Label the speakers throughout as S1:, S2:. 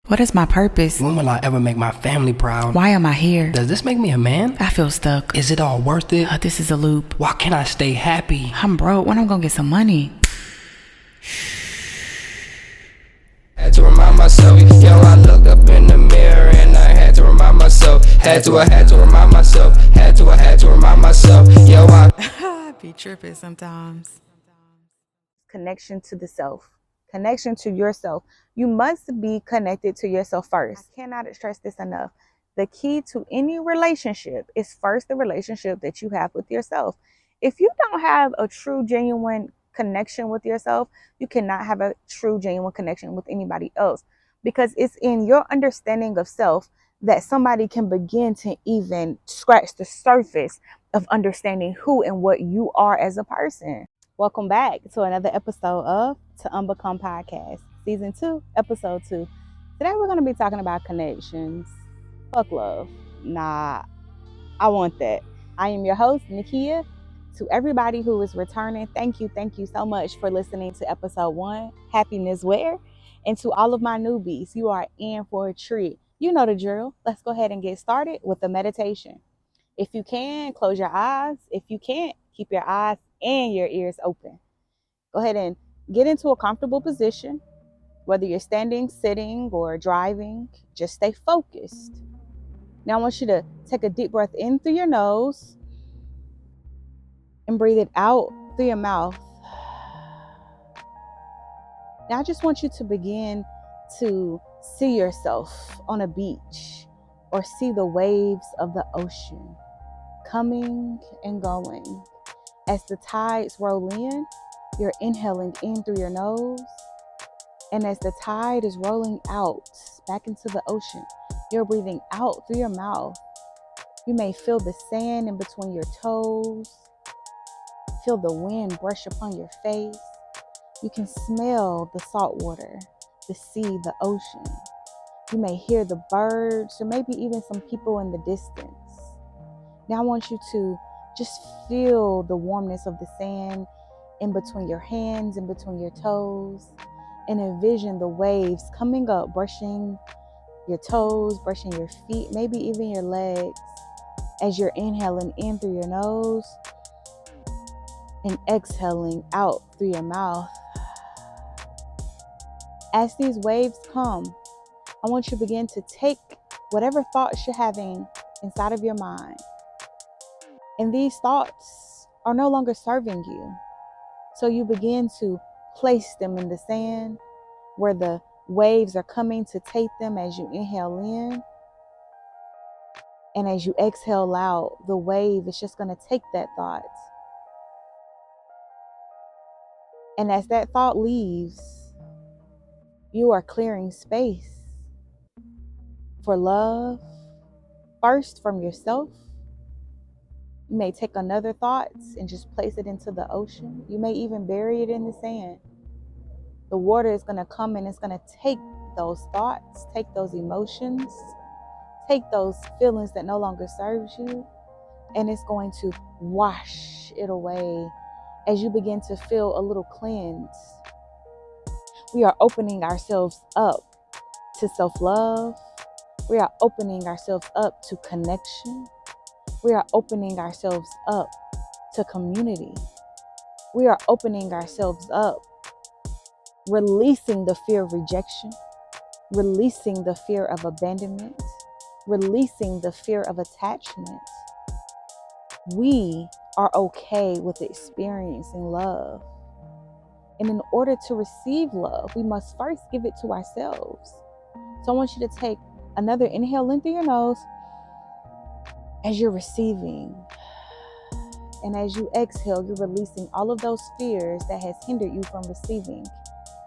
S1: What is my purpose?
S2: When will I ever make my family proud?
S1: Why am I here?
S2: Does this make me a man?
S1: I feel stuck.
S2: Is it all worth it?
S1: This is a loop.
S2: Why can't I stay happy?
S1: I'm broke. When I'm gonna get some money?
S2: Had to remind myself, yo, I looked up in the mirror and I had to remind myself. I had to remind myself. Had to remind myself. Yo,
S1: I be tripping sometimes.
S3: Connection to the self, connection to yourself. You must be connected to yourself first. I cannot stress this enough. The key to any relationship is first the relationship that you have with yourself. If you don't have a true, genuine connection with yourself, you cannot have a true, genuine connection with anybody else, because it's in your understanding of self that somebody can begin to even scratch the surface of understanding who and what you are as a person. Welcome back to another episode of Unbecome Podcast, Season 2, Episode 2. Today we're going to be talking about connections. Fuck love. Nah, I want that. I am your host, Nakia. To everybody who is returning, thank you so much for listening to Episode 1, Happiness Where? And to all of my newbies, you are in for a treat. You know the drill. Let's go ahead and get started with the meditation. If you can, close your eyes. If you can't, keep your eyes and your ears open. Go ahead and get into a comfortable position. Whether you're standing, sitting, or driving, just stay focused. Now I want you to take a deep breath in through your nose and breathe it out through your mouth. Now I just want you to begin to see yourself on a beach or see the waves of the ocean coming and going. As the tides roll in, you're inhaling in through your nose. And as the tide is rolling out back into the ocean, you're breathing out through your mouth. You may feel the sand in between your toes. Feel the wind brush upon your face. You can smell the salt water, the sea, the ocean. You may hear the birds or maybe even some people in the distance. Now I want you to just feel the warmness of the sand in between your hands, in between your toes, and envision the waves coming up, brushing your toes, brushing your feet, maybe even your legs, as you're inhaling in through your nose and exhaling out through your mouth. As these waves come, I want you to begin to take whatever thoughts you're having inside of your mind. And these thoughts are no longer serving you. So you begin to place them in the sand where the waves are coming to take them as you inhale in. And as you exhale out, the wave is just going to take that thought. And as that thought leaves, you are clearing space for love, first from yourself. You may take another thought and just place it into the ocean. You may even bury it in the sand. The water is going to come and it's going to take those thoughts, take those emotions, take those feelings that no longer serves you, and it's going to wash it away as you begin to feel a little cleansed. We are opening ourselves up to self-love. We are opening ourselves up to connection. We are opening ourselves up to community. We are opening ourselves up, releasing the fear of rejection, releasing the fear of abandonment, releasing the fear of attachment. We are okay with experiencing love. And in order to receive love, we must first give it to ourselves. So I want you to take another inhale in through your nose as you're receiving. And as you exhale, you're releasing all of those fears that has hindered you from receiving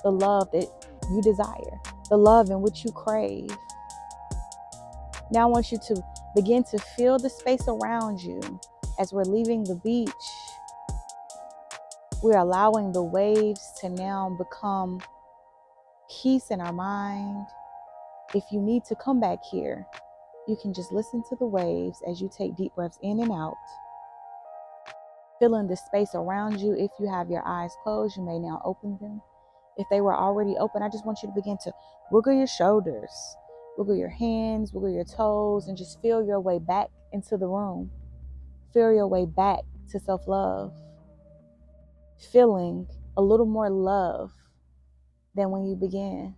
S3: the love that you desire, the love in which you crave. Now I want you to begin to feel the space around you. As we're leaving the beach, we're allowing the waves to now become peace in our mind. If you need to come back here, you can just listen to the waves as you take deep breaths in and out. Feeling the space around you. If you have your eyes closed, you may now open them. If they were already open, I just want you to begin to wiggle your shoulders, wiggle your hands, wiggle your toes, and just feel your way back into the room. Feel your way back to self-love. Feeling a little more love than when you began.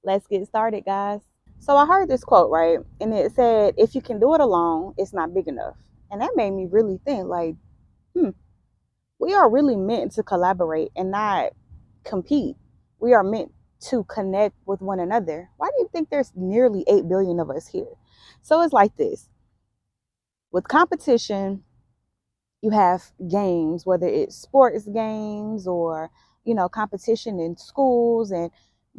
S3: Let's get started, guys. So I heard this quote, right? And it said, if you can do it alone, it's not big enough. And that made me really think like, we are really meant to collaborate and not compete. We are meant to connect with one another. Why do you think there's nearly 8 billion of us here? So it's like this. With competition, you have games, whether it's sports games or, competition in schools, and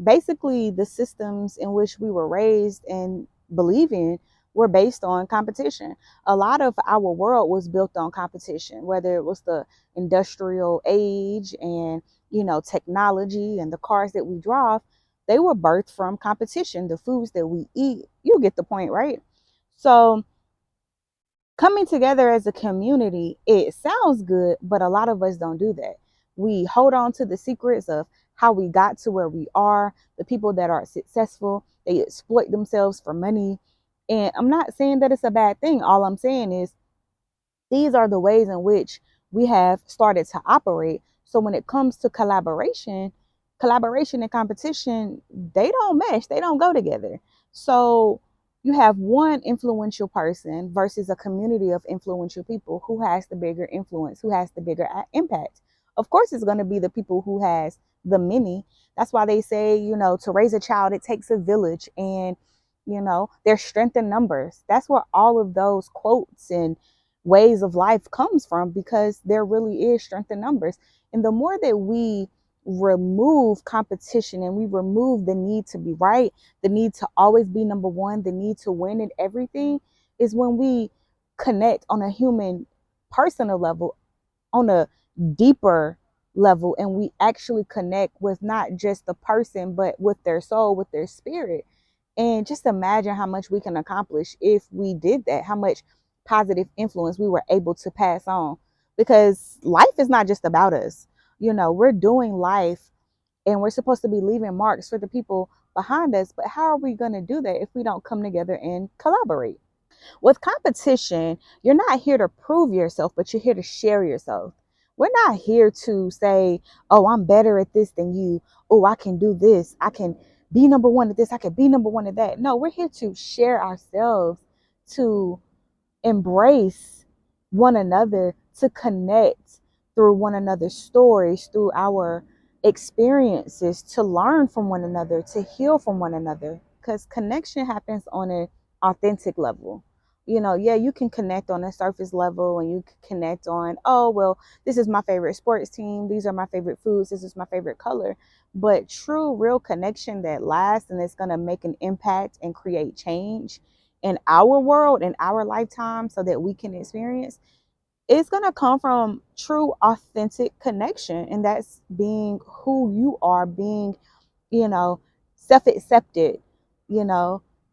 S3: basically the systems in which we were raised and believe in were based on competition. A lot of our world was built on competition, whether it was the industrial age and, technology and the cars that we drive, they were birthed from competition. The foods that we eat, you get the point, right? So coming together as a community, it sounds good, but a lot of us don't do that. We hold on to the secrets of how we got to where we are. The people that are successful, they exploit themselves for money. And I'm not saying that it's a bad thing. All I'm saying is these are the ways in which we have started to operate. So when it comes to collaboration and competition, they don't mesh, they don't go together. So you have one influential person versus a community of influential people. Who has the bigger influence? Who has the bigger impact? Of course, it's going to be the people who has the many. That's why they say, to raise a child, it takes a village, and, there's strength in numbers. That's where all of those quotes and ways of life comes from, because there really is strength in numbers. And the more that we remove competition and we remove the need to be right, the need to always be number one, the need to win in everything, is when we connect on a human personal level, on a deeper level, and we actually connect with not just the person, but with their soul, with their spirit. And just imagine how much we can accomplish if we did that, how much positive influence we were able to pass on. Because life is not just about us. We're doing life and we're supposed to be leaving marks for the people behind us. But how are we going to do that if we don't come together and collaborate? With competition, you're not here to prove yourself, but you're here to share yourself. We're not here to say, oh, I'm better at this than you. Oh, I can do this. I can be number one at this. I can be number one at that. No, we're here to share ourselves, to embrace one another, to connect through one another's stories, through our experiences, to learn from one another, to heal from one another. Because connection happens on an authentic level. You can connect on a surface level, and you can connect on, oh, well, this is my favorite sports team. These are my favorite foods. This is my favorite color. But true, real connection that lasts and it's going to make an impact and create change in our world, in our lifetime, so that we can experience, it's going to come from true, authentic connection. And that's being who you are, being, self-accepted,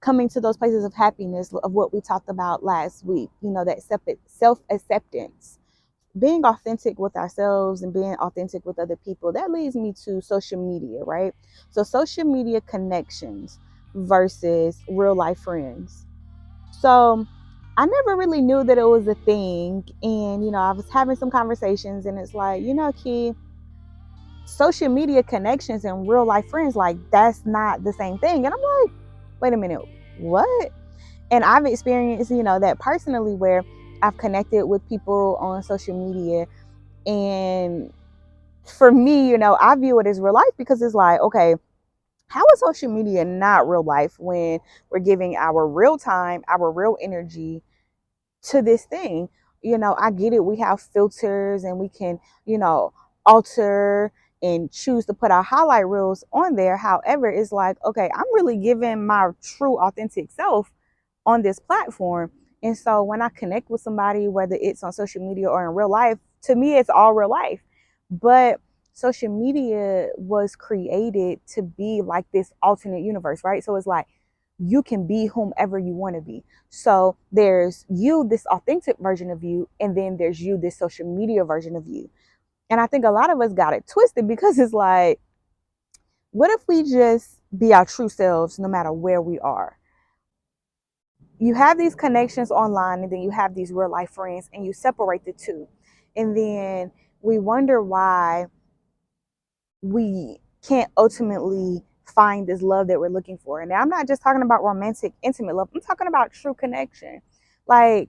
S3: coming to those places of happiness of what we talked about last week, that self-acceptance, being authentic with ourselves and being authentic with other people. That leads me to social media, right? So social media connections versus real life friends. So I never really knew that it was a thing. And, I was having some conversations, and it's like, Key, social media connections and real life friends, like, that's not the same thing. And I'm like, wait a minute, what? And I've experienced, that personally, where I've connected with people on social media. And for me, I view it as real life, because it's like, okay, how is social media not real life when we're giving our real time, our real energy to this thing? I get it. We have filters and we can, alter and choose to put our highlight reels on there. However, it's like, okay, I'm really giving my true authentic self on this platform. And so when I connect with somebody, whether it's on social media or in real life, to me, it's all real life. But social media was created to be like this alternate universe, right? So it's like you can be whomever you want to be. So there's you, this authentic version of you, and then there's you, this social media version of you. And I think a lot of us got it twisted because it's like, what if we just be our true selves no matter where we are? You have these connections online and then you have these real life friends and you separate the two. And then we wonder why we can't ultimately find this love that we're looking for. And I'm not just talking about romantic, intimate love. I'm talking about true connection. Like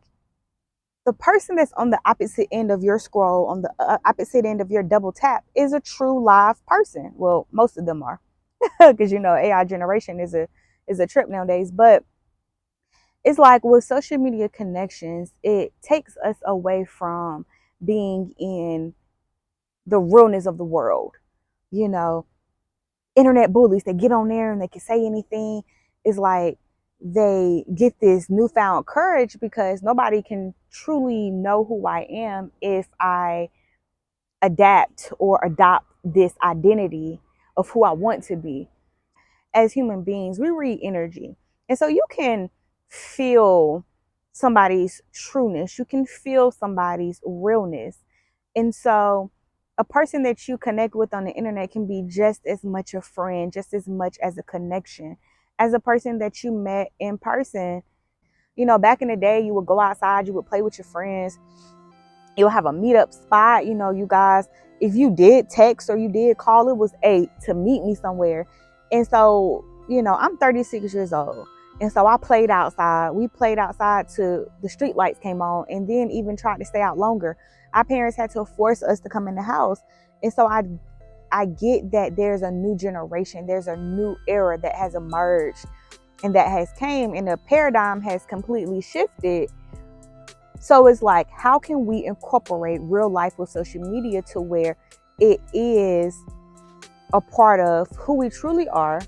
S3: the person that's on the opposite end of your scroll, on the opposite end of your double tap, is a true live person. Well, most of them are, because AI generation is a trip nowadays. But it's like with social media connections, it takes us away from being in the realness of the world. Internet bullies, they get on there and they can say anything. It's like they get this newfound courage because nobody can truly know who I am if I adapt or adopt this identity of who I want to be. As human beings, we read energy. And so you can feel somebody's trueness, you can feel somebody's realness. And so a person that you connect with on the internet can be just as much a friend, just as much as a connection as a person that you met in person. Back in the day, you would go outside, you would play with your friends, you'll have a meetup spot. You guys, if you did text or you did call, it was to meet me somewhere. And so, I'm 36 years old. And so I played outside. We played outside till the street lights came on, and then even tried to stay out longer. Our parents had to force us to come in the house. And so I get that there's a new generation, there's a new era that has emerged and that has came, and the paradigm has completely shifted. So it's like, how can we incorporate real life with social media to where it is a part of who we truly are,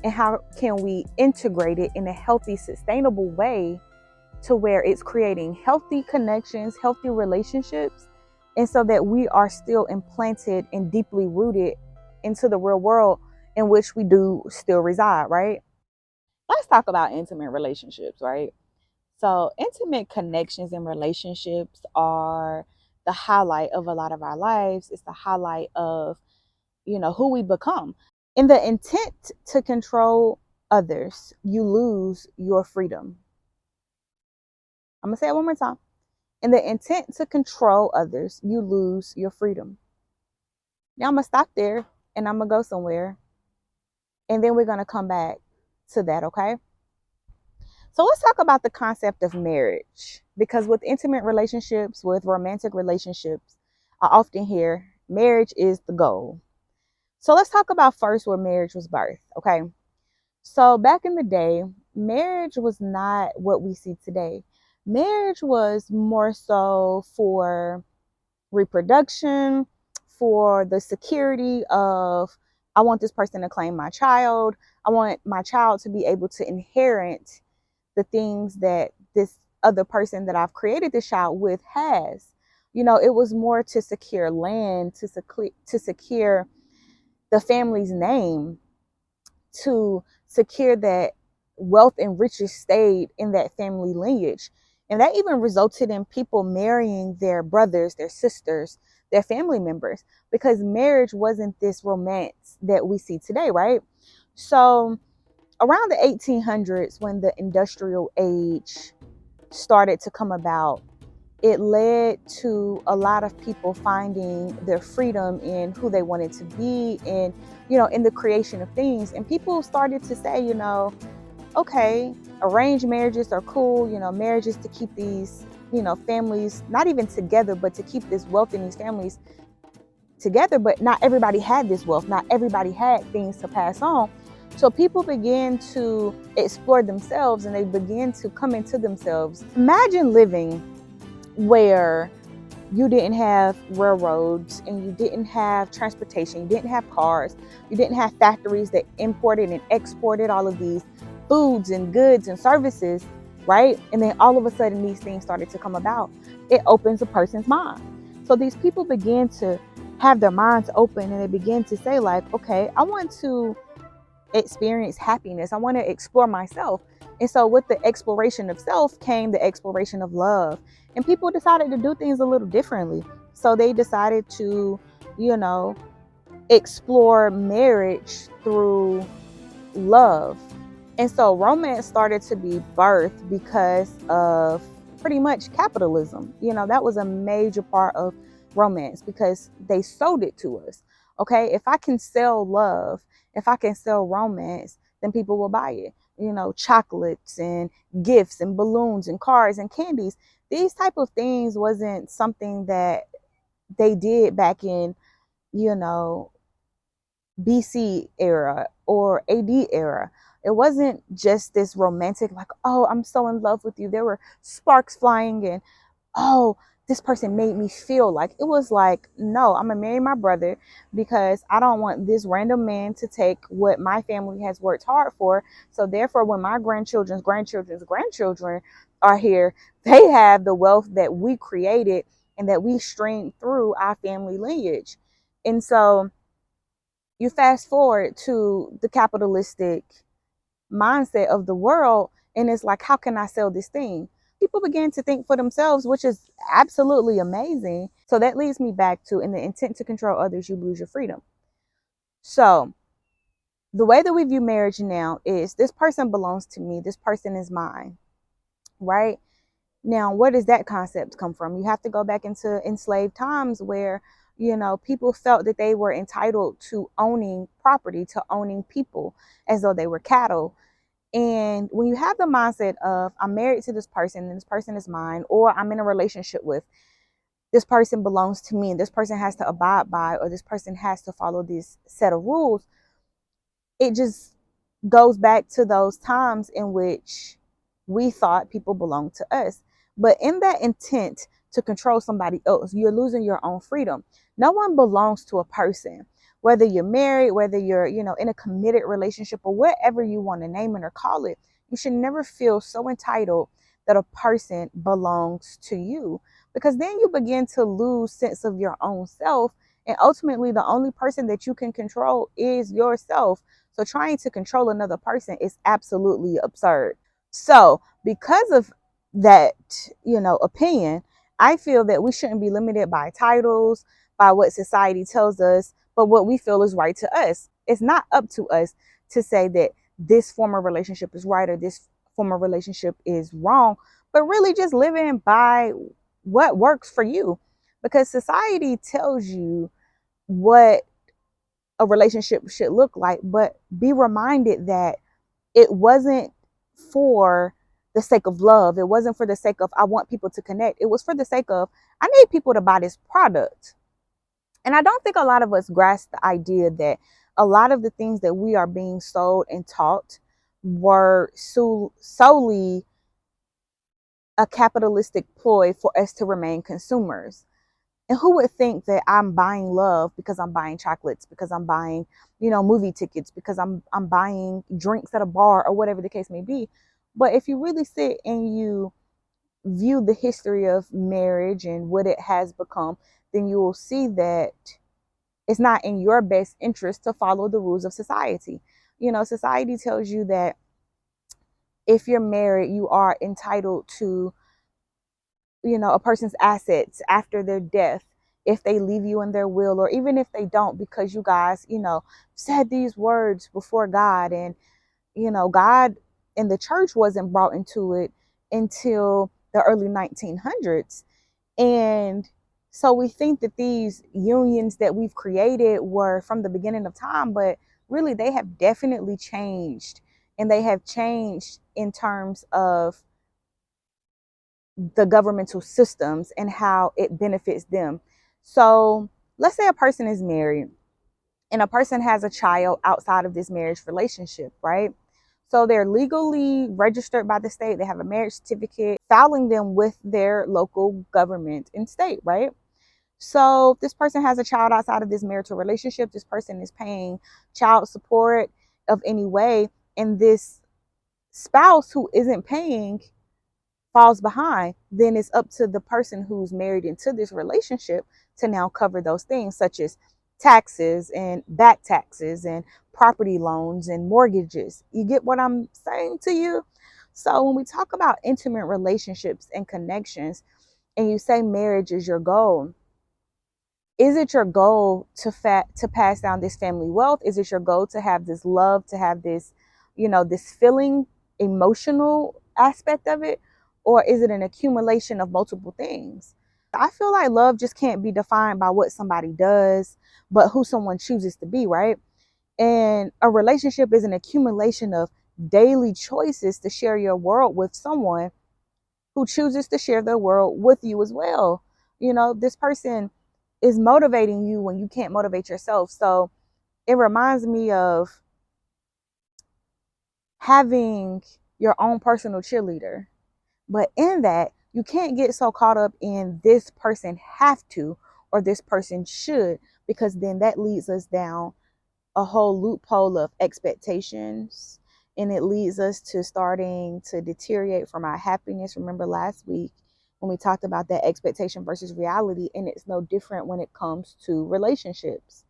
S3: and how can we integrate it in a healthy, sustainable way to where it's creating healthy connections, healthy relationships, and so that we are still implanted and deeply rooted into the real world in which we do still reside, right? Let's talk about intimate relationships, right? So intimate connections and relationships are the highlight of a lot of our lives. It's the highlight of, who we become. In the intent to control others, you lose your freedom. I'm going to say it one more time. In the intent to control others, you lose your freedom. Now I'm going to stop there and I'm going to go somewhere. And then we're going to come back to that, okay? So let's talk about the concept of marriage, because with intimate relationships, with romantic relationships, I often hear marriage is the goal. So let's talk about first where marriage was birthed, okay? So back in the day, marriage was not what we see today. Marriage was more so for reproduction, for the security of, I want this person to claim my child. I want my child to be able to inherit the things that this other person that I've created this child with has. It was more to secure land, to secure the family's name, to secure that wealth and riches stayed in that family lineage. And that even resulted in people marrying their brothers, their sisters, their family members, because marriage wasn't this romance that we see today, right? So around the 1800s, when the industrial age started to come about, it led to a lot of people finding their freedom in who they wanted to be and, in the creation of things. And people started to say, okay, arranged marriages are cool, marriages to keep these, families not even together, but to keep this wealth in these families together. But not everybody had this wealth. Not everybody had things to pass on. So people began to explore themselves and they began to come into themselves. Imagine living where you didn't have railroads and you didn't have transportation, you didn't have cars, you didn't have factories that imported and exported all of these foods and goods and services, right? And then all of a sudden these things started to come about. It opens a person's mind. So these people began to have their minds open and they began to say like, okay, I want to experience happiness. I want to explore myself. And so with the exploration of self came the exploration of love. And people decided to do things a little differently. So they decided to you know, explore marriage through love. And so romance started to be birthed because of pretty much capitalism. That was a major part of romance because they sold it to us. Okay, if I can sell love, if I can sell romance, then people will buy it. Chocolates and gifts and balloons and cars and candies. These type of things wasn't something that they did back in, you know, BC era or AD era. It wasn't just this romantic, like, oh, I'm so in love with you. There were sparks flying and, oh, this person made me feel like. It was like, no, I'm going to marry my brother because I don't want this random man to take what my family has worked hard for. So therefore, when my grandchildren are here, they have the wealth that we created and that we streamed through our family lineage. And so you fast forward to the capitalistic mindset of the world, and it's like, how can I sell this thing? People begin to think for themselves, which is absolutely amazing. So that leads me back to, in the intent to control others, you lose your freedom. So the way that we view marriage now is, this person belongs to me, this person is mine, right? Now, where does that concept come from? You have to go back into enslaved times where, people felt that they were entitled to owning property, to owning people as though they were cattle. And when you have the mindset of, I'm married to this person and this person is mine, or I'm in a relationship with this person, belongs to me and this person has to abide by, or this person has to follow this set of rules, it just goes back to those times in which we thought people belonged to us. But in that intent to control somebody else, you're losing your own freedom. No one belongs to a person. Whether you're married, whether you're, in a committed relationship, or whatever you want to name it or call it, you should never feel so entitled that a person belongs to you, because then you begin to lose sense of your own self. And ultimately, the only person that you can control is yourself. So trying to control another person is absolutely absurd. So because of that, opinion, I feel that we shouldn't be limited by titles, by what society tells us, but what we feel is right to us. It's not up to us to say that this form of relationship is right or this form of relationship is wrong, but really just living by what works for you. Because society tells you what a relationship should look like, but be reminded that it wasn't for the sake of love. It wasn't for the sake of, I want people to connect. It was for the sake of, I need people to buy this product. And I don't think a lot of us grasp the idea that a lot of the things that we are being sold and taught were solely a capitalistic ploy for us to remain consumers. And who would think that I'm buying love because I'm buying chocolates, because I'm buying, movie tickets, because I'm buying drinks at a bar, or whatever the case may be. But if you really sit and you view the history of marriage and what it has become, then you will see that it's not in your best interest to follow the rules of society. Society tells you that if you're married, you are entitled to, a person's assets after their death, if they leave you in their will, or even if they don't, because you guys, said these words before God. And, God and the church wasn't brought into it until the early 1900s. And so we think that these unions that we've created were from the beginning of time, but really they have definitely changed. And they have changed in terms of the governmental systems and how it benefits them. So let's say a person is married and a person has a child outside of this marriage relationship, right? So they're legally registered by the state. They have a marriage certificate, filing them with their local government and state, right? So this person has a child outside of this marital relationship. This person is paying child support of any way. And this spouse who isn't paying falls behind, then it's up to the person who's married into this relationship to now cover those things, such as taxes and back taxes and property loans and mortgages. You get what I'm saying to you? So when we talk about intimate relationships and connections, and you say marriage is your goal, Is it your goal to pass down this family wealth? Is it your goal to have this love, to have this, this feeling, emotional aspect of it? Or is it an accumulation of multiple things? I feel like love just can't be defined by what somebody does, but who someone chooses to be, right? And a relationship is an accumulation of daily choices to share your world with someone who chooses to share their world with you as well. This person is motivating you when you can't motivate yourself. So it reminds me of having your own personal cheerleader. But in that, you can't get so caught up in this person have to or this person should, because then that leads us down a whole loophole of expectations, and it leads us to starting to deteriorate from our happiness. Remember last week when we talked about that expectation versus reality, and it's no different when it comes to relationships.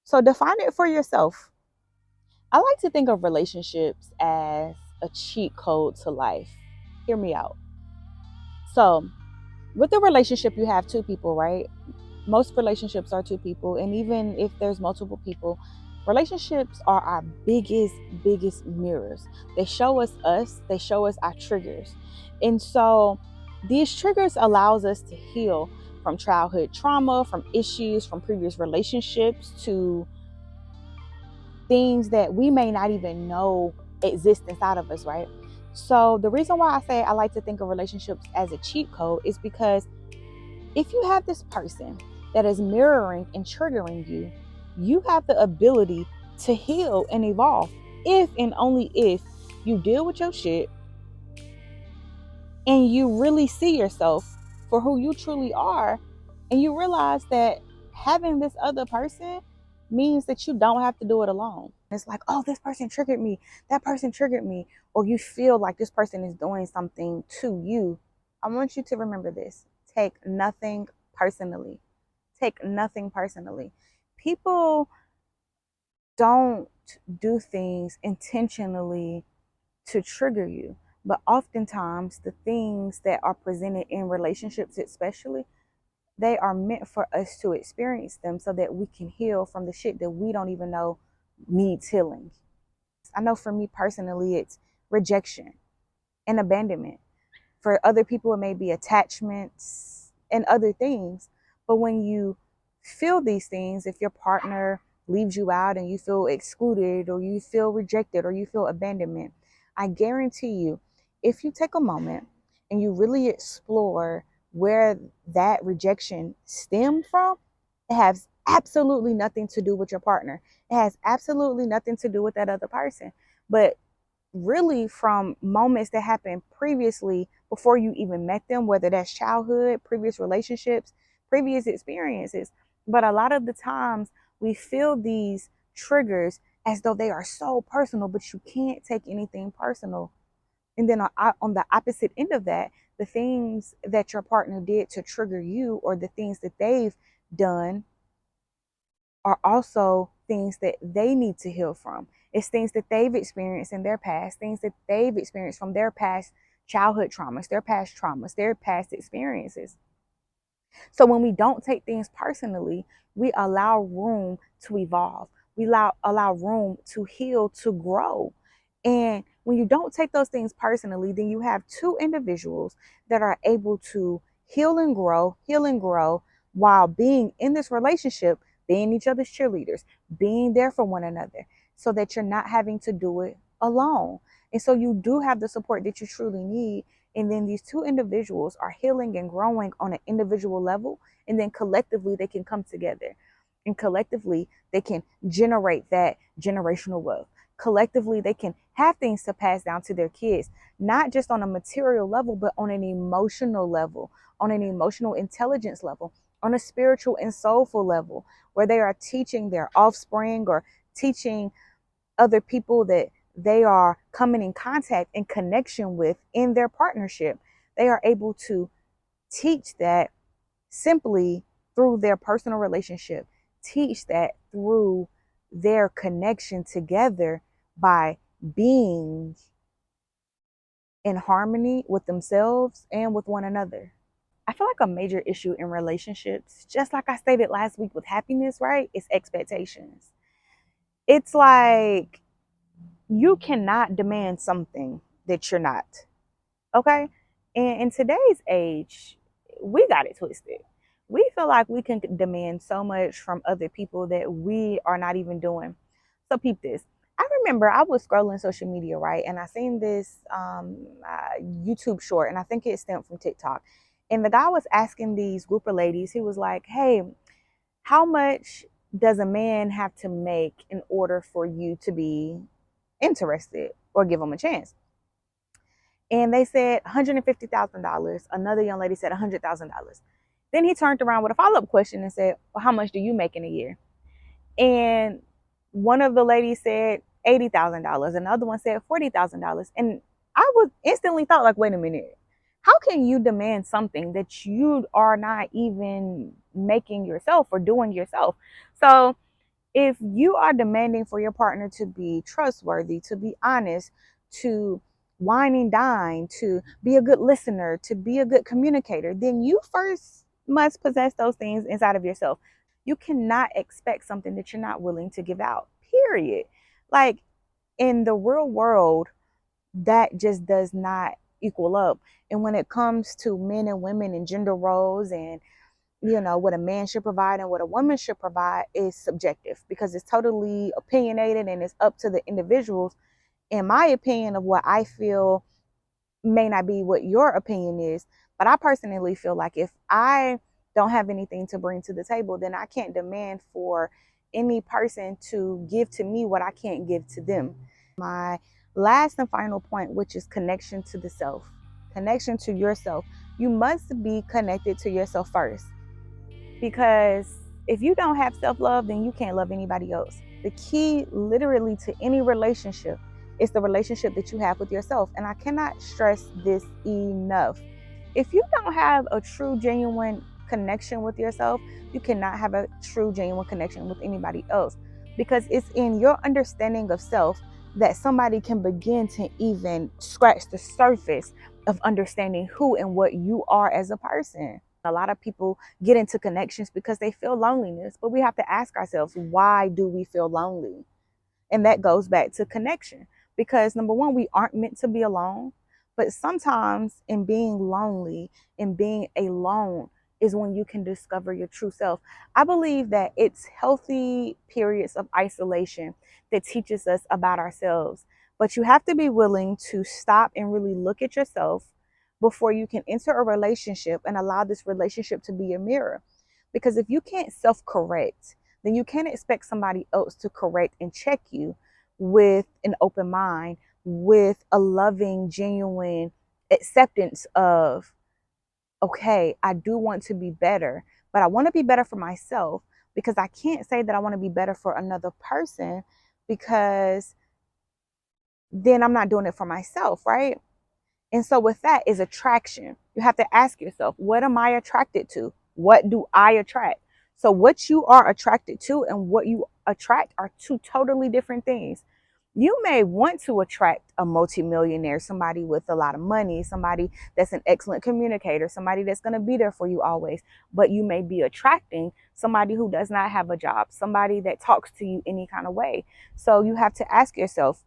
S3: So define it for yourself. I like to think of relationships as a cheat code to life. Hear me out. So with the relationship, you have two people, right? Most relationships are two people, and even if there's multiple people, relationships are our biggest mirrors. They show us, they show us our triggers. And so these triggers allows us to heal from childhood trauma, from issues from previous relationships, to things that we may not even know exist inside of us, right? So the reason why I say I like to think of relationships as a cheat code is because if you have this person that is mirroring and triggering you, you have the ability to heal and evolve if and only if you deal with your shit and you really see yourself for who you truly are, and you realize that having this other person means that you don't have to do it alone. It's like, oh, this person triggered me, that person triggered me, or you feel like this person is doing something to you. I want you to remember this. Take nothing personally. Take nothing personally. People don't do things intentionally to trigger you, but oftentimes the things that are presented in relationships, especially, they are meant for us to experience them so that we can heal from the shit that we don't even know needs healing. I know for me personally, it's rejection and abandonment. For other people, it may be attachments and other things. But when you feel these things, if your partner leaves you out and you feel excluded, or you feel rejected, or you feel abandonment, I guarantee you, if you take a moment and you really explore where that rejection stemmed from, it has absolutely nothing to do with your partner. It has absolutely nothing to do with that other person. But really from moments that happened previously before you even met them, whether that's childhood, previous relationships, previous experiences. But a lot of the times we feel these triggers as though they are so personal, but you can't take anything personal. And then on the opposite end of that, the things that your partner did to trigger you, or the things that they've done, are also things that they need to heal from. It's things that they've experienced in their past, things that they've experienced from their past childhood traumas, their past experiences. So when we don't take things personally, we allow room to evolve. We allow room to heal, to grow. And when you don't take those things personally, then you have two individuals that are able to heal and grow while being in this relationship, being each other's cheerleaders, being there for one another, so that you're not having to do it alone. And so you do have the support that you truly need. And then these two individuals are healing and growing on an individual level. And then collectively, they can come together. And collectively, they can generate that generational wealth. Collectively, they can have things to pass down to their kids, not just on a material level, but on an emotional level, on an emotional intelligence level, on a spiritual and soulful level, where they are teaching their offspring or teaching other people that they are coming in contact and connection with in their partnership. They are able to teach that simply through their personal relationship, teach that through their connection together by being in harmony with themselves and with one another. I feel like a major issue in relationships, just like I stated last week with happiness, right? Is expectations. It's like you cannot demand something that you're not. Okay? And in today's age, we got it twisted. We feel like we can demand so much from other people that we are not even doing. So peep this. I remember I was scrolling social media, right? And I seen this YouTube short, and I think it stemmed from TikTok. And the guy was asking these group of ladies, he was like, hey, how much does a man have to make in order for you to be interested or give him a chance? And they said $150,000. Another young lady said $100,000. Then he turned around with a follow-up question and said, well, how much do you make in a year? And one of the ladies said $80,000. Another one said $40,000. And I was instantly thought, like, wait a minute. How can you demand something that you are not even making yourself or doing yourself? So if you are demanding for your partner to be trustworthy, to be honest, to wine and dine, to be a good listener, to be a good communicator, then you first must possess those things inside of yourself. You cannot expect something that you're not willing to give out, period. Like in the real world, that just does not equal up. And when it comes to men and women and gender roles and what a man should provide and what a woman should provide is subjective because it's totally opinionated and it's up to the individuals. In my opinion of what I feel may not be what your opinion is, but I personally feel like if I don't have anything to bring to the table, then I can't demand for any person to give to me what I can't give to them. My last and final point, which is connection to the self, connection to yourself. You must be connected to yourself first. Because if you don't have self-love, then you can't love anybody else. The key literally to any relationship is the relationship that you have with yourself. And I cannot stress this enough. If you don't have a true, genuine connection with yourself, you cannot have a true, genuine connection with anybody else. Because it's in your understanding of self that somebody can begin to even scratch the surface of understanding who and what you are as a person. A lot of people get into connections because they feel loneliness, but we have to ask ourselves, why do we feel lonely? And that goes back to connection because number one, we aren't meant to be alone, but sometimes in being lonely and being alone is when you can discover your true self. I believe that it's healthy periods of isolation that teaches us about ourselves, but you have to be willing to stop and really look at yourself before you can enter a relationship and allow this relationship to be a mirror. Because if you can't self-correct, then you can't expect somebody else to correct and check you with an open mind, with a loving, genuine acceptance of, okay, I do want to be better, but I want to be better for myself because I can't say that I want to be better for another person because then I'm not doing it for myself, right? And so with that is attraction. You have to ask yourself, what am I attracted to? What do I attract? So what you are attracted to and what you attract are two totally different things. You may want to attract a multimillionaire, somebody with a lot of money, somebody that's an excellent communicator, somebody that's going to be there for you always. But you may be attracting somebody who does not have a job, somebody that talks to you any kind of way. So you have to ask yourself,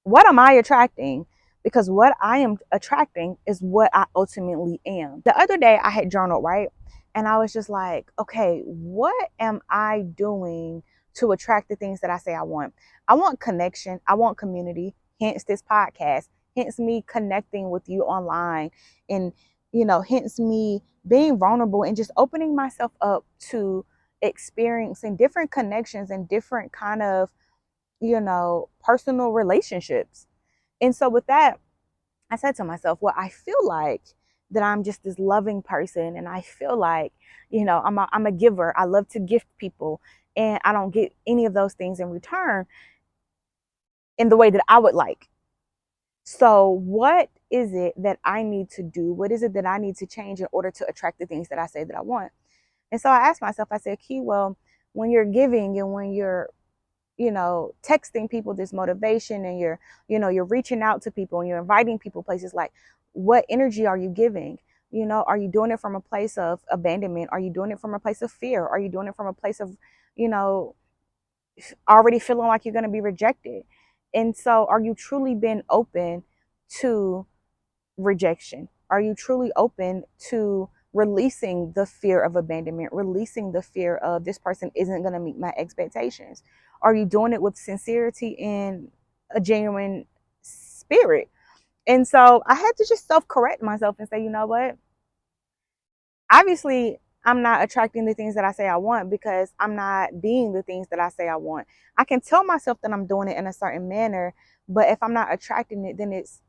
S3: what am I attracting? Because what I am attracting is what I ultimately am. The other day I had journaled, right? And I was just like, okay, what am I doing to attract the things that I say I want? I want connection. I want community, hence this podcast, hence me connecting with you online and, hence me being vulnerable and just opening myself up to experiencing different connections and different kind of, personal relationships. And so with that, I said to myself, well, I feel like that I'm just this loving person. And I feel like, I'm a giver. I love to gift people. And I don't get any of those things in return in the way that I would like. So what is it that I need to do? What is it that I need to change in order to attract the things that I say that I want? And so I asked myself, I said, Key, well, when you're giving and when you're texting people this motivation and you're reaching out to people and you're inviting people places, like what energy are you giving? Are you doing it from a place of abandonment? Are you doing it from a place of fear? Are you doing it from a place of, you know, already feeling like you're going to be rejected? And so are you truly being open to rejection? Are you truly open to releasing the fear of abandonment, releasing the fear of this person isn't going to meet my expectations? Are you doing it with sincerity and a genuine spirit? And so I had to just self-correct myself and say, you know what? Obviously, I'm not attracting the things that I say I want because I'm not being the things that I say I want. I can tell myself that I'm doing it in a certain manner, but if I'm not attracting it, then it's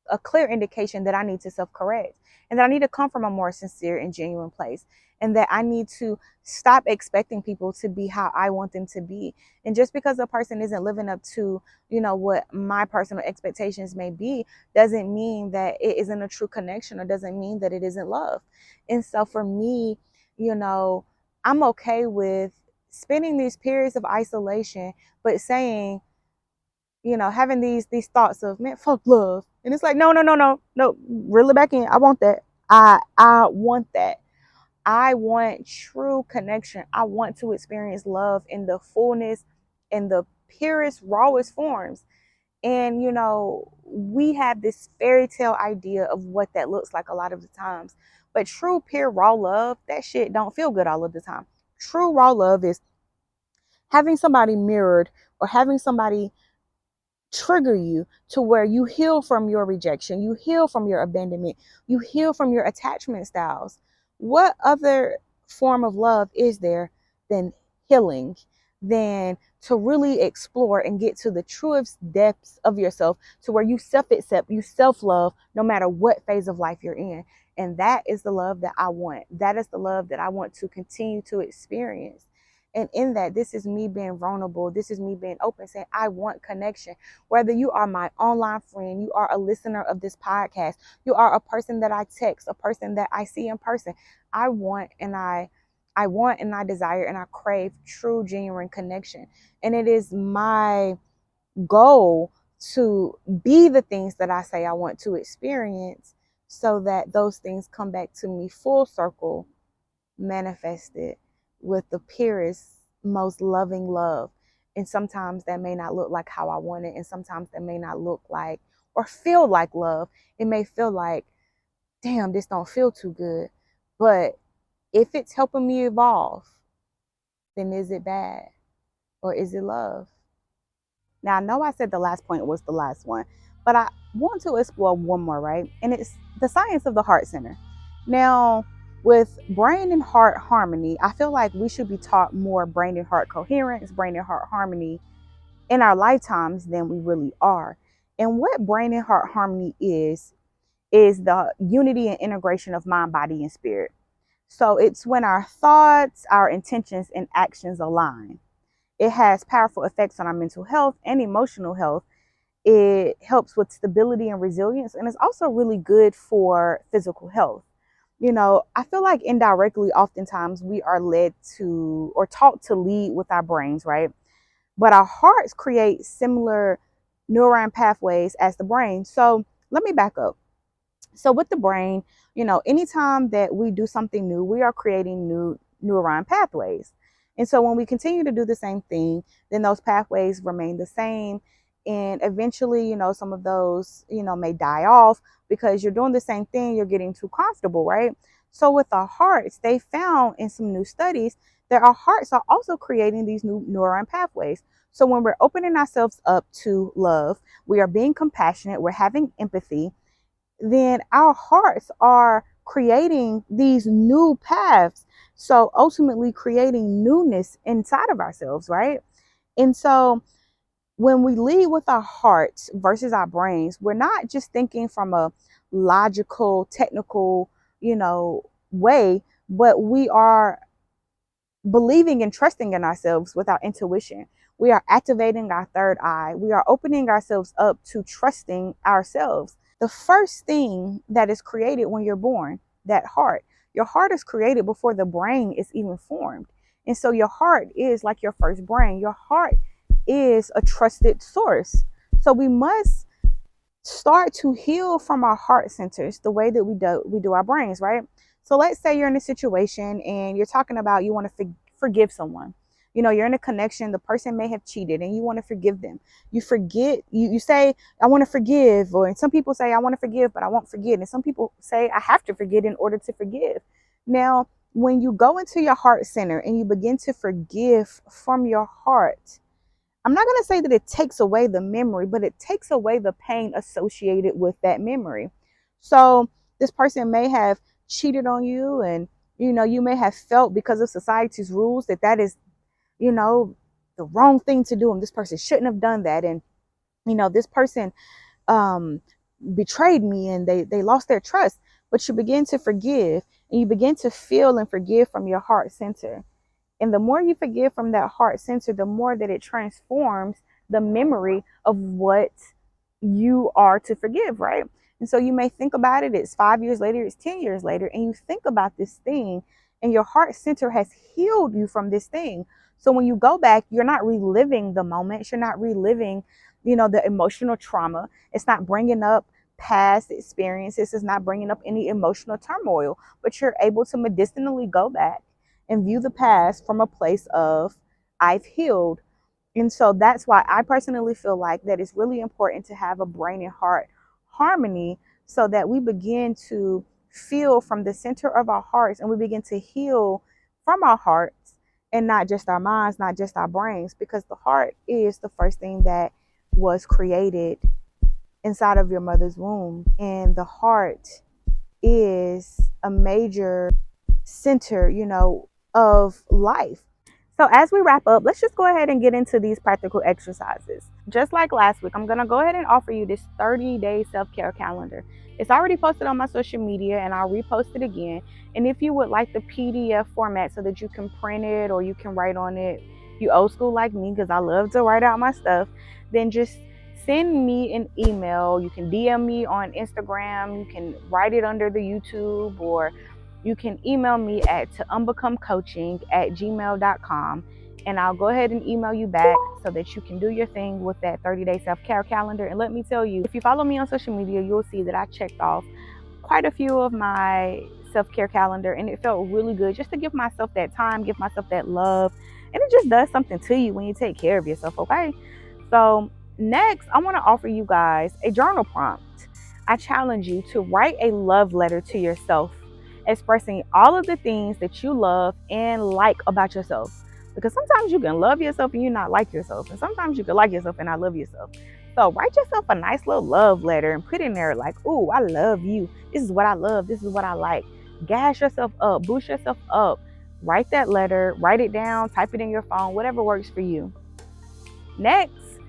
S3: a clear indication that I need to self-correct and that I need to come from a more sincere and genuine place, and that I need to stop expecting people to be how I want them to be. And just because a person isn't living up to, what my personal expectations may be, doesn't mean that it isn't a true connection, or doesn't mean that it isn't love. And so for me, I'm okay with spending these periods of isolation, but saying, having these thoughts of, man, fuck love. And it's like, no, reel it back in. I want that. I want that. I want true connection. I want to experience love in the fullness, in the purest, rawest forms. And, we have this fairy tale idea of what that looks like a lot of the times. But true, pure, raw love, that shit don't feel good all of the time. True, raw love is having somebody mirrored, or having somebody trigger you to where you heal from your rejection, you heal from your abandonment, you heal from your attachment styles. What other form of love is there than healing, than to really explore and get to the truest depths of yourself, to where you self-accept, you self-love, no matter what phase of life you're in? And that is the love that I want. That is the love that I want to continue to experience. And in that, this is me being vulnerable. This is me being open, saying, I want connection. Whether you are my online friend, you are a listener of this podcast, you are a person that I text, a person that I see in person. I want and I desire and I crave true, genuine connection. And it is my goal to be the things that I say I want to experience, so that those things come back to me full circle, manifested with the purest, most loving love. And sometimes that may not look like how I want it. And sometimes that may not look like or feel like love. It may feel like, damn, this don't feel too good. But if it's helping me evolve, then is it bad, or is it love? Now, I know I said the last point was the last one, but I want to explore one more, right? And it's the science of the heart center. Now, with brain and heart harmony, I feel like we should be taught more brain and heart coherence, brain and heart harmony in our lifetimes than we really are. And what brain and heart harmony is the unity and integration of mind, body, and spirit. So it's when our thoughts, our intentions, and actions align. It has powerful effects on our mental health and emotional health. It helps with stability and resilience, and it's also really good for physical health. I feel like indirectly, oftentimes we are led to or taught to lead with our brains, right? But our hearts create similar neuron pathways as the brain. So let me back up. So with the brain, anytime that we do something new, we are creating new neuron pathways. And so when we continue to do the same thing, then those pathways remain the same. And eventually, some of those, may die off because you're doing the same thing. You're getting too comfortable, right? So with our hearts, they found in some new studies that our hearts are also creating these new neuron pathways. So when we're opening ourselves up to love, we are being compassionate, we're having empathy, then our hearts are creating these new paths. So ultimately creating newness inside of ourselves, right? And so when we lead with our hearts versus our brains, we're not just thinking from a logical, technical, way, but we are believing and trusting in ourselves with our intuition. We are activating our third eye. We are opening ourselves up to trusting ourselves. The first thing that is created when you're born, that heart, your heart is created before the brain is even formed. And so your heart is like your first brain. Your heart is a trusted source. So we must start to heal from our heart centers the way that we do our brains, right? So let's say you're in a situation and you're talking about you want to forgive someone. You're in a connection, the person may have cheated and you want to forgive them. You forget, you say, I want to forgive, or some people say, I want to forgive, but I won't forget. And some people say, I have to forget in order to forgive. Now, when you go into your heart center and you begin to forgive from your heart, I'm not going to say that it takes away the memory, but it takes away the pain associated with that memory. So this person may have cheated on you, and you may have felt, because of society's rules, that is the wrong thing to do, and this person shouldn't have done that, and this person um betrayed me and they lost their trust. But you begin to forgive, and you begin to feel and forgive from your heart center. And the more you forgive from that heart center, the more that it transforms the memory of what you are to forgive, right? And so you may think about it, it's 5 years later, it's 10 years later, and you think about this thing, and your heart center has healed you from this thing. So when you go back, you're not reliving the moment, you're not reliving, the emotional trauma. It's not bringing up past experiences, it's not bringing up any emotional turmoil, but you're able to medicinally go back and view the past from a place of, I've healed. And so that's why I personally feel like that it's really important to have a brain and heart harmony, so that we begin to feel from the center of our hearts, and we begin to heal from our hearts and not just our minds, not just our brains, because the heart is the first thing that was created inside of your mother's womb. And the heart is a major center, of life. So as we wrap up, let's just go ahead and get into these practical exercises. Just like last week, I'm going to go ahead and offer you this 30-day self-care calendar. It's already posted on my social media, and I'll repost it again. And if you would like the PDF format so that you can print it or you can write on it, you old school like me, because I love to write out my stuff, then just send me an email. You can DM me on Instagram. You can write it under the YouTube, or you can email me at ToUnbecomeCoaching@gmail.com, and I'll go ahead and email you back so that you can do your thing with that 30-day self-care calendar. And let me tell you, if you follow me on social media, you'll see that I checked off quite a few of my self-care calendar, and it felt really good just to give myself that time, give myself that love. And it just does something to you when you take care of yourself, okay? So next, I want to offer you guys a journal prompt. I challenge you to write a love letter to yourself, expressing all of the things that you love and like about yourself. Because sometimes you can love yourself and you not like yourself. And sometimes you can like yourself and not love yourself. So write yourself a nice little love letter and put in there like, oh, I love you. This is what I love. This is what I like. Gas yourself up. Boost yourself up. Write that letter. Write it down. Type it in your phone. Whatever works for you. Next,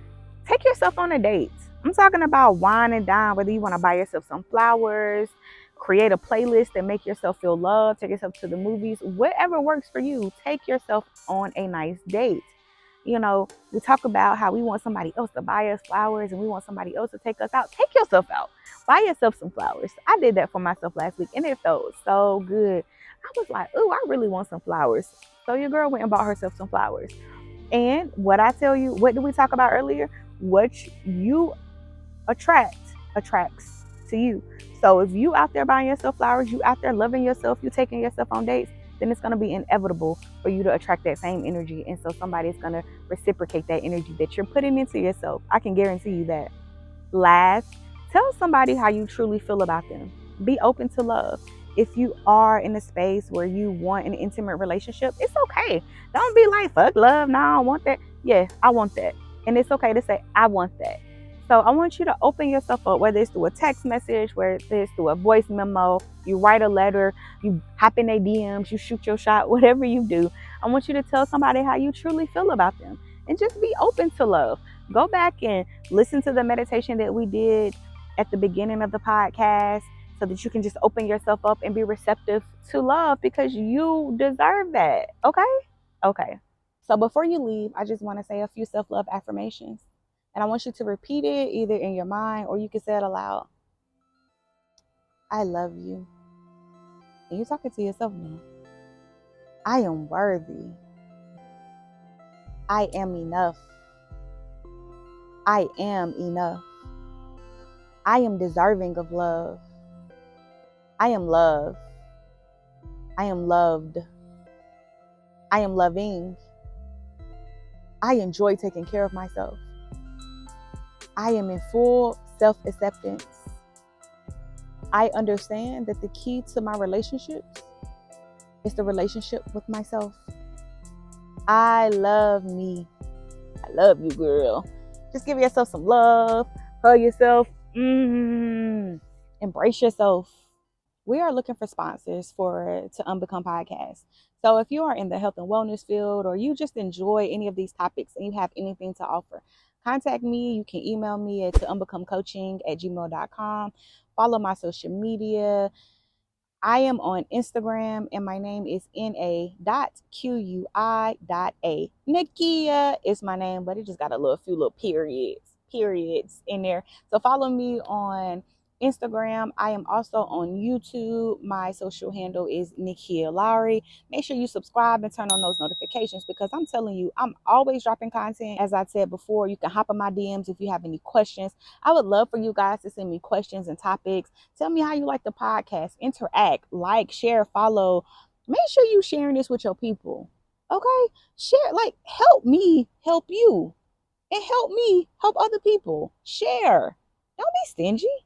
S3: take yourself on a date. I'm talking about wine and dine, whether you want to buy yourself some flowers, create a playlist and make yourself feel loved, take yourself to the movies, whatever works for you. Take yourself on a nice date. We talk about how we want somebody else to buy us flowers and we want somebody else to take us out. Take yourself out. Buy yourself some flowers. I did that for myself last week and it felt so good. I was like, ooh, I really want some flowers. So your girl went and bought herself some flowers. And what I tell you, what did we talk about earlier? What you attracts to you. So if you out there buying yourself flowers, you out there loving yourself, you taking yourself on dates, then it's going to be inevitable for you to attract that same energy. And so somebody is going to reciprocate that energy that you're putting into yourself. I can guarantee you that. Last, tell somebody how you truly feel about them. Be open to love. If you are in a space where you want an intimate relationship, it's okay. Don't be like, fuck love. No, I don't want that. Yeah, I want that. And it's okay to say, I want that. So I want you to open yourself up, whether it's through a text message, whether it's through a voice memo, you write a letter, you hop in their DMs, you shoot your shot, whatever you do. I want you to tell somebody how you truly feel about them and just be open to love. Go back and listen to the meditation that we did at the beginning of the podcast so that you can just open yourself up and be receptive to love because you deserve that. Okay. So before you leave, I just want to say a few self-love affirmations. And I want you to repeat it either in your mind or you can say it aloud. I love you. And you're talking to yourself now. I am worthy. I am enough. I am enough. I am deserving of love. I am love. I am loved. I am loving. I enjoy taking care of myself. I am in full self-acceptance. I understand that the key to my relationships is the relationship with myself. I love me. I love you, girl. Just give yourself some love. Hug yourself. Embrace yourself. We are looking for sponsors to Unbecome Podcast. So if you are in the health and wellness field, or you just enjoy any of these topics and you have anything to offer, contact me. You can email me at ToUnbecomeCoaching@gmail.com. Follow my social media. I am on Instagram and my name is na.qui.a. Nakia is my name, but it just got a few little periods in there. So follow me on Instagram. I am also on YouTube. My social handle is Nakia Lowry. Make sure you subscribe and turn on those notifications, because I'm telling you, I'm always dropping content. As I said before, you can hop on my DMs if you have any questions. I would love for you guys to send me questions and topics. Tell me how you like the podcast. Interact, like, share, follow. Make sure you sharing this with your people. Okay? Share, help me help you. And help me help other people. Share. Don't be stingy.